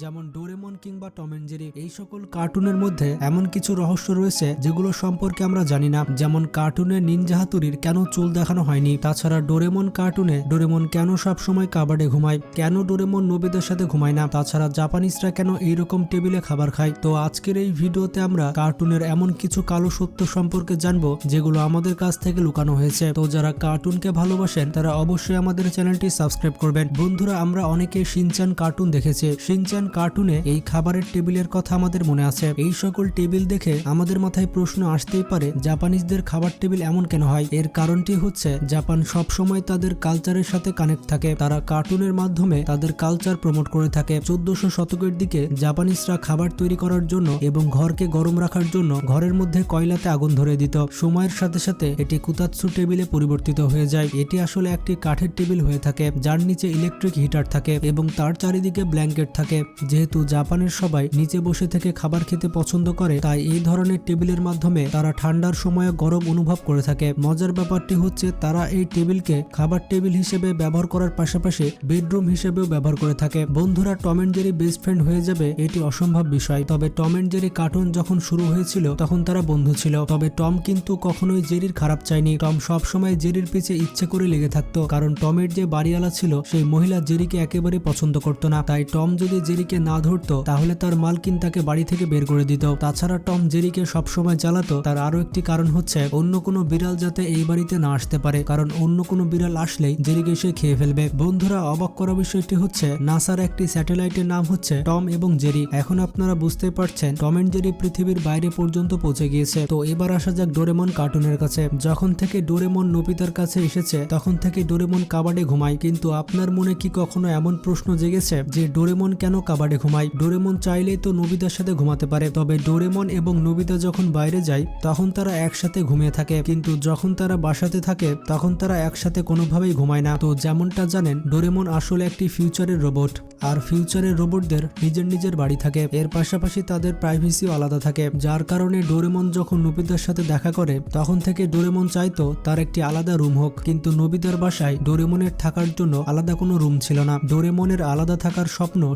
যেমন ডোরেমন কিংবা Tom and Jerry. এই সকল কার্টুনের মধ্যে এমন কিছু রহস্য রয়েছে যেগুলো সম্পর্কে আমরা জানি না। যেমন কার্টুনে নিনজা হাতুড়ির কেন চুল দেখানো হয়নি। তাছাড়া ডোরেমন কার্টুনে ডোরেমন কেন সব সময় কাবাডে ঘুমায়, কেন ডোরেমন নোবিদের সাথে ঘুমায় না। তাছাড়া জাপানিজরা কেন এইরকম টেবিলে খাবার খায়। তো আজকের এই ভিডিওতে আমরা কার্টুনের এমন কিছু কালো সত্য সম্পর্কে জানবো যেগুলো আমাদের কাছ থেকে লুকানো হয়েছে। তো যারা কার্টুনকে ভালোবাসেন তারা অবশ্যই আমাদের চ্যানেলটি সাবস্ক্রাইব করবেন। বন্ধুরা, আমরা অনেকে শিনচান কার্টুন দেখেছি। শিনচান কার্টুনে এই খাবারের টেবিলের কথা আমাদের মনে আছে। এই সকল টেবিল দেখে আমাদের মাথায় প্রশ্ন আসতেই পারে, জাপানিজদের খাবার টেবিল এমন কেন হয়। এর কারণটি হচ্ছে জাপান সব সময় তাদের কালচারের সাথে কানেক্ট থাকে। তারা কার্টুনের মাধ্যমে তাদের কালচার প্রমোট করে থাকে। 1400 শতকের দিকে জাপানিজরা খাবার তৈরি করার জন্য এবং ঘরকে গরম রাখার জন্য ঘরের মধ্যে কয়লাতে আগুন ধরে দিত। সময়ের সাথে সাথে এটি কুতাৎসু টেবিলে পরিবর্তিত হয়ে যায়। এটি আসলে একটি কাঠের টেবিল হয়ে থাকে যার নিচে ইলেকট্রিক হিটার থাকে এবং তার চারিদিকে ব্ল্যাঙ্কেট থাকে। যেহেতু জাপানের সবাই নিচে বসে থেকে খাবার খেতে পছন্দ করে, তাই এই ধরনের টেবিলের মাধ্যমে তারা ঠান্ডার সময়ে গরম অনুভব করে থাকে। মজার ব্যাপারটি হচ্ছে তারা এই টেবিলকে খাবার টেবিল হিসেবে ব্যবহার করার পাশাপাশি বেডরুম হিসেবেও ব্যবহার করে থাকে। বন্ধুরা, Tom and Jerry best friend হয়ে যাবে এটি অসম্ভব বিষয়। তবে টম এন্ড জেরি কার্টুন যখন শুরু হয়েছিল তখন তারা বন্ধু ছিল। তবে টম কিন্তু কখনোই জেরির খারাপ চায়নি। টম সবসময় জেরির পিছে ইচ্ছে করে লেগে থাকতো, কারণ টমের যে বাড়িওয়ালা ছিল সেই মহিলা জেরিকে একেবারে পছন্দ করতো না। তাই টম যদি জেরিকে না ধরতো তাহলে তার মালকিন তাকে বাড়ি থেকে বের করে দিত। তাছাড়া টম জেরিকে সবসময় জ্বালাতো। তার আরো একটি কারণ হচ্ছে অন্য কোনো বিড়াল যাতে এই বাড়িতে না আসতে পারে, কারণ অন্য কোনো বিড়াল আসলেই জেরিকে সে খেয়ে ফেলবে। বন্ধুরা, অবাক করা বিষয়টি হচ্ছে নাসার একটি স্যাটেলাইটের নাম হচ্ছে টম এবং জেরি। এখন আপনারা বুঝতে পারছেন টম এন্ড জেরি পৃথিবীর বাইরে পর্যন্ত পৌঁছে গিয়েছে। তো এবার আসা যাক ডোরেমন কার্টুনের কাছে। যখন থেকে ডোরেমন নোবিতার কাছে এসেছে তখন থেকে ডোরেমন কাবাডে ঘুমায়। কিন্তু আপনার মনে কি কখনো এমন প্রশ্ন জেগেছে যে ডোরেমন কেন কাবাডে ঘুমায়? ডোরেমন চাইলেই তো নোবিতার সাথে ঘুমাতে পারে। তবে ডোরেমন এবং নোবিতা যখন বাইরে যায় তখন তারা একসাথে ঘুমিয়ে থাকে, কিন্তু যখন তারা বাসাতে থাকে তখন তারা একসাথে কোনোভাবেই ঘুমায় না। তো যেমনটা জানেন, ডোরেমন আসলে একটি ফিউচারের রোবট, আর ফিউচারের রোবটদের নিজের নিজের বাড়ি থাকে। এর পাশাপাশি তাদের প্রাইভেসিও আলাদা থাকে, যার কারণে ডোরেমন যখন নোবিতার সাথে দেখা করে তখন থেকে ডোরেমন চাইতো তার একটি আলাদা রুম হোক। কিন্তু নোবিতার বাসায় ডোরেমনের থাকার জন্য আলাদা কোনো রুম ছিল না। ডোরেমনের আলাদা থাকার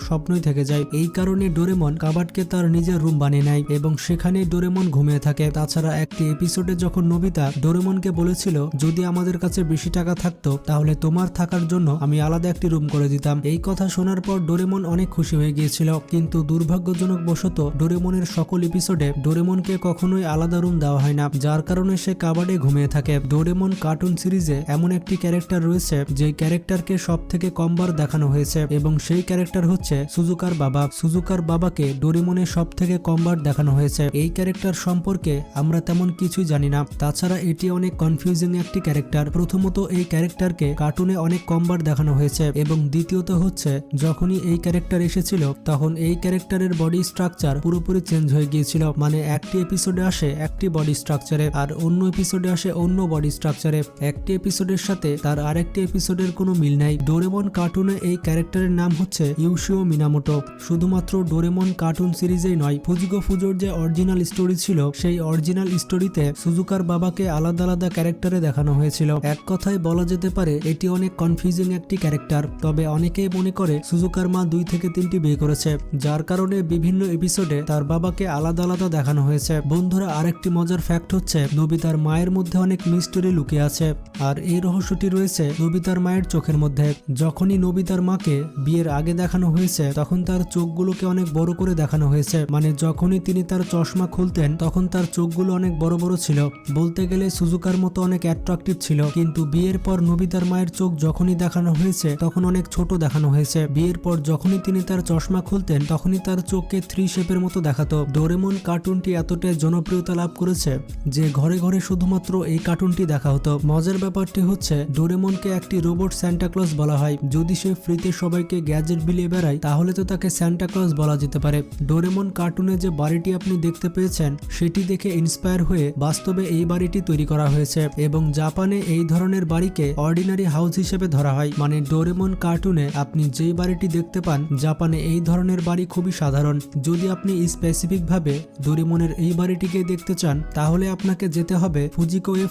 স্বপ্নই থেকে যায়। এই কারণে ডোরেমন কাবাডকে তার নিজের রুম বানিয়ে নেয় এবং সেখানে ডোরেমন ঘুমিয়ে থাকে। তাছাড়া একটি এপিসোডে যখন নোবিতা ডোরেমনকে বলেছিল, যদি আমাদের কাছে বেশি টাকা থাকতো তাহলে তোমার থাকার জন্য আমি আলাদা একটি রুম করে দিতাম। এই কথা শোনার পর ডোরেমন অনেক খুশি হয়ে গিয়েছিল। কিন্তু দুর্ভাগ্যজনক বশত ডোরেমনের সকল এপিসোডে ডোরেমনকে কখনোই আলাদা রুম দেওয়া হয় না, যার কারণে সে কাবাডে ঘুমিয়ে থাকে। ডোরেমন কার্টুন সিরিজে এমন একটি ক্যারেক্টার রয়েছে যে ক্যারেক্টারকে সব থেকে কমবার দেখানো হয়েছে এবং সেই ক্যারেক্টার হচ্ছে সুজুকার বাবা। সুজুকার বাবাকে ডোরেমনের সব থেকে কমবার দেখানো হয়েছে। এই ক্যারেক্টার সম্পর্কে আমরা তেমন কিছুই জানি না। তাছাড়া এটি অনেক কনফিউজিং একটি ক্যারেক্টার। প্রথমত, এই ক্যারেক্টারকে কার্টুনে অনেক কমবার দেখানো হয়েছে এবং দ্বিতীয়ত হচ্ছে যখনই এই ক্যারেক্টার এসেছিল তখন এই ক্যারেক্টারের বডি স্ট্রাকচার পুরোপুরি চেঞ্জ হয়ে গিয়েছিল। মানে একটি এপিসোডে আসে একটি বডি স্ট্রাকচারে আর অন্য এপিসোডে আসে অন্য বডি স্ট্রাকচারে। একটি এপিসোডের সাথে তার আরেকটি এপিসোডের কোনো মিল নাই। ডোরেমন কার্টুনে এই ক্যারেক্টারের নাম হচ্ছে ইউশিও মিনামোটো। শুধুমাত্র ডোরেমন কার্টুন সিরিজেই নয়, ফুজিগো ফুজোর যে অরিজিনাল স্টোরি ছিল সেই অরিজিনাল স্টোরিতে সুজুকার বাবাকে আলাদা আলাদা ক্যারেক্টারে দেখানো হয়েছিল। এক কথায় বলা যেতে পারে এটি অনেক কনফিউজিং একটি ক্যারেক্টার। তবে অনেকেই মনে করে সুজুকার মা 2 থেকে 3টি বিয়ে করেছে, যার কারণে বিভিন্ন এপিসোডে তার বাবাকে আলাদা আলাদা দেখানো হয়েছে। বন্ধুরা, আরেকটি মজার ফ্যাক্ট হচ্ছে নোবিতার মায়ের মধ্যে অনেক মিস্টারি লুকিয়ে আছে, আর এই রহস্যটি রয়েছে নোবিতার মায়ের চোখের মধ্যে। যখনই নোবিতার মাকে বিয়ের আগে দেখানো হয়েছে তখন তার চোখগুলোকে অনেক বড় করে দেখানো হয়েছে। মানে যখনই তিনি তার চশমা খুলতেন তখন তার চোখগুলো অনেক বড় বড় ছিল, বলতে গেলে সুজুকার মতো অনেক অ্যাট্রাকটিভ ছিল। কিন্তু বিয়ের পর নোবিতার মায়ের চোখ যখনই দেখানো হয়েছে তখন অনেক ছোট দেখানো হয়েছে। বিয়ের পর যখনই তিনি তার চশমা খুলতেন তখনই তার চোখকে 3 শেপের মতো দেখাতো। ডোরেমন কার্টুনটি এতটাই জনপ্রিয়তা লাভ করেছে যে ঘরে ঘরে শুধুমাত্র এই কার্টুনটি দেখা হতো। মজার ব্যাপারটি হচ্ছে ডোরেমনকে একটি রোবট সান্টা ক্লজ বলা হয়। যদি সে ফ্রিতে সবাইকে গ্যাজেট বিলিয়ে বেড়ায় তাহলে তো তাকে সান্টা ক্লজ বলা যেতে পারে। ডোরেমন কার্টুনে যে বাড়িটি আপনি দেখতে পেয়েছেন সেটি দেখে ইন্সপায়ার হয়ে বাস্তবে এই বাড়িটি তৈরি করা হয়েছে এবং জাপানে এই ধরনের বাড়িকে অর্ডিনারি হাউস হিসেবে ধরা হয়। মানে ডোরেমন কার্টুনে আপনি যেই বাড়িটি দেখতে পান জাপানে এই ধরনের বাড়ি খুবই সাধারণ। যদি আপনি স্পেসিফিক ভাবে ডোরেমনের এই বাড়িটিকে দেখতে চান তাহলে আপনাকে যেতে হবে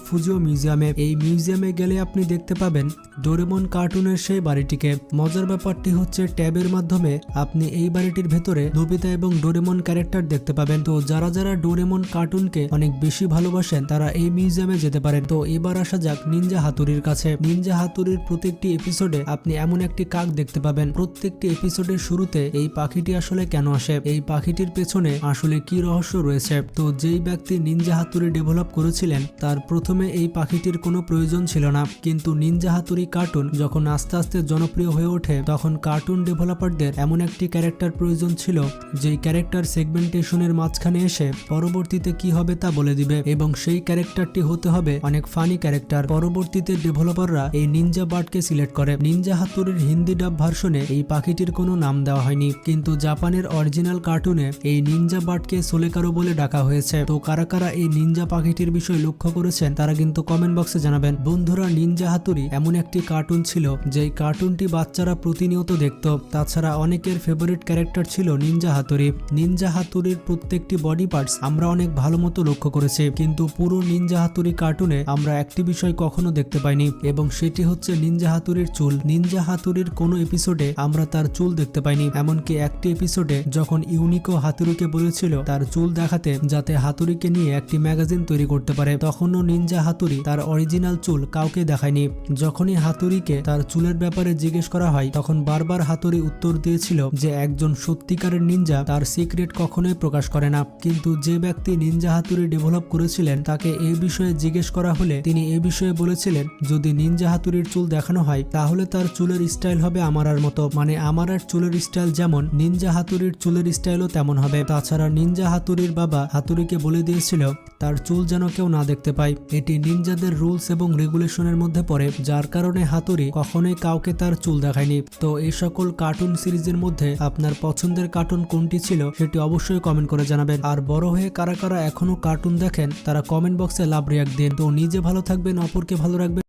ফুজিও মিউজিয়ামে। এই মিউজিয়ামে গেলে আপনি দেখতে পাবেন ডোরেমন কার্টুনের সেই বাড়িটিকে। মজার ব্যাপারটি হচ্ছে ট্যাবের মাধ্যমে মাধ্যমে আপনি এই বাড়িটির ভেতরে নোবিতা এবং ডোরেমন ক্যারেক্টার দেখতে পাবেন। তো যারা যারা ডোরেমন কার্টুনকে অনেক বেশি ভালোবাসেন তারা এই মিউজিয়ামে যেতে পারেন। তো এবার আসা যাক নিনজা হাতুড়ির কাছে। নিনজা হাতুড়ির প্রত্যেকটি এপিসোডে আপনি এমন একটি কাক দেখতে পাবেন। প্রত্যেকটি এপিসোডের শুরুতে এই পাখিটি আসলে কেন আসে, এই পাখিটির পেছনে আসলে কি রহস্য রয়েছে। তো যেই ব্যক্তি নিনজা হাতুড়ি ডেভেলপ করেছিলেন তার প্রথমে এই পাখিটির কোনো প্রয়োজন ছিল না, কিন্তু নিনজা হাতুড়ি কার্টুন যখন আস্তে আস্তে জনপ্রিয় হয়ে ওঠে তখন কার্টুন ডেভেলপারদের এমন একটি ক্যারেক্টার প্রয়োজন ছিল যেই ক্যারেক্টার সেগমেন্টেশনের মাঝখানে এসে পরবর্তীতে কি হবে তা বলে দিবে, এবং সেই ক্যারেক্টারটি হতে হবে অনেক ফানি ক্যারেক্টার। পরবর্তীতে ডেভেলপাররা এই নিনজা বার্ডকে সিলেক্ট করে। নিনজা হাতুড়ির হিন্দি ডাব ভার্সনে এই পাখিটির কোনো নাম দেওয়া হয়নি, কিন্তু জাপানের অরিজিনাল কার্টুনে এই নিনজা বার্ডকে সোলেকারো বলে ডাকা হয়েছে। তো কারা কারা এই নিনজা পাখিটির বিষয় লক্ষ্য করেছেন তারা কিন্তু কমেন্ট বক্সে জানাবেন। বন্ধুরা, নিনজা হাতুড়ি এমন একটি কার্টুন ছিল যেই কার্টুনটি বাচ্চারা প্রতিনিয়ত দেখত। তাছাড়া অনেকের ফেভারিট ক্যারেক্টার ছিল নিনজা হাতুড়ি। নিনজা হাতুড়ির প্রত্যেকটি বডি পার্টস আমরা অনেক ভালো মতো লক্ষ্য করেছি, কিন্তু পুরো নিনজা হাতুড়ি কার্টুনে আমরা একটি বিষয় কখনো দেখতে পাইনি, এবং সেটি হচ্ছে নিনজা হাতুড়ির চুল। নিনজা হাতুড়ির কোনো এপিসোডে আমরা তার চুল দেখতে পাইনি, এমনকি একটি এপিসোডে যখন ইউনিকো হাতুড়িকে বলেছিল তার চুল দেখাতে যাতে হাতুড়িকে নিয়ে একটি ম্যাগাজিন তৈরি করতে পারে, তখনও নিনজা হাতুড়ি তার অরিজিনাল চুল কাউকে দেখায়নি। যখনই হাতুড়িকে তার চুলের ব্যাপারে জিজ্ঞেস করা হয় তখন বারবার হাতুড়ি উত্তর দিয়েছিল যে একজন সত্যিকারের নিনজা তার সিক্রেট কখনোই প্রকাশ করে না। কিন্তু যে ব্যক্তি নিনজা হাতুড়ি ডেভেলপ করেছিলেন তাকে এই বিষয়ে জিজ্ঞেস করা হলে তিনি এই বিষয়ে বলেছিলেন যদি নিনজা হাতুড়ির চুল দেখানো হয় তাহলে তার চুলের স্টাইল হবে আমারার মতো, মানে আমারার চুলের স্টাইল যেমন নিনজা হাতুড়ির চুলের স্টাইলও তেমন হবে। তাছাড়া নিনজা হাতুড়ির বাবা হাতুড়িকে বলে দিয়েছিল তার চুল যেন কেউ না দেখতে পায়। এটি নিনজাদের রুলস এবং রেগুলেশনের মধ্যে পড়ে, যার কারণে হাতুড়ি কখনোই কাউকে তার চুল দেখায়নি। তো এই সকল কার্টুন সিরিজের মধ্যে আপনার পছন্দের কার্টুন কোনটি ছিল সেটি অবশ্যই কমেন্ট করে জানাবেন। আর বড় হয়ে কারা কারা এখনো কার্টুন দেখেন তারা কমেন্ট বক্সে লাভ রিয়াক্ট দিন। তো নিজে ভালো থাকবেন, অপরকে ভালো রাখবেন।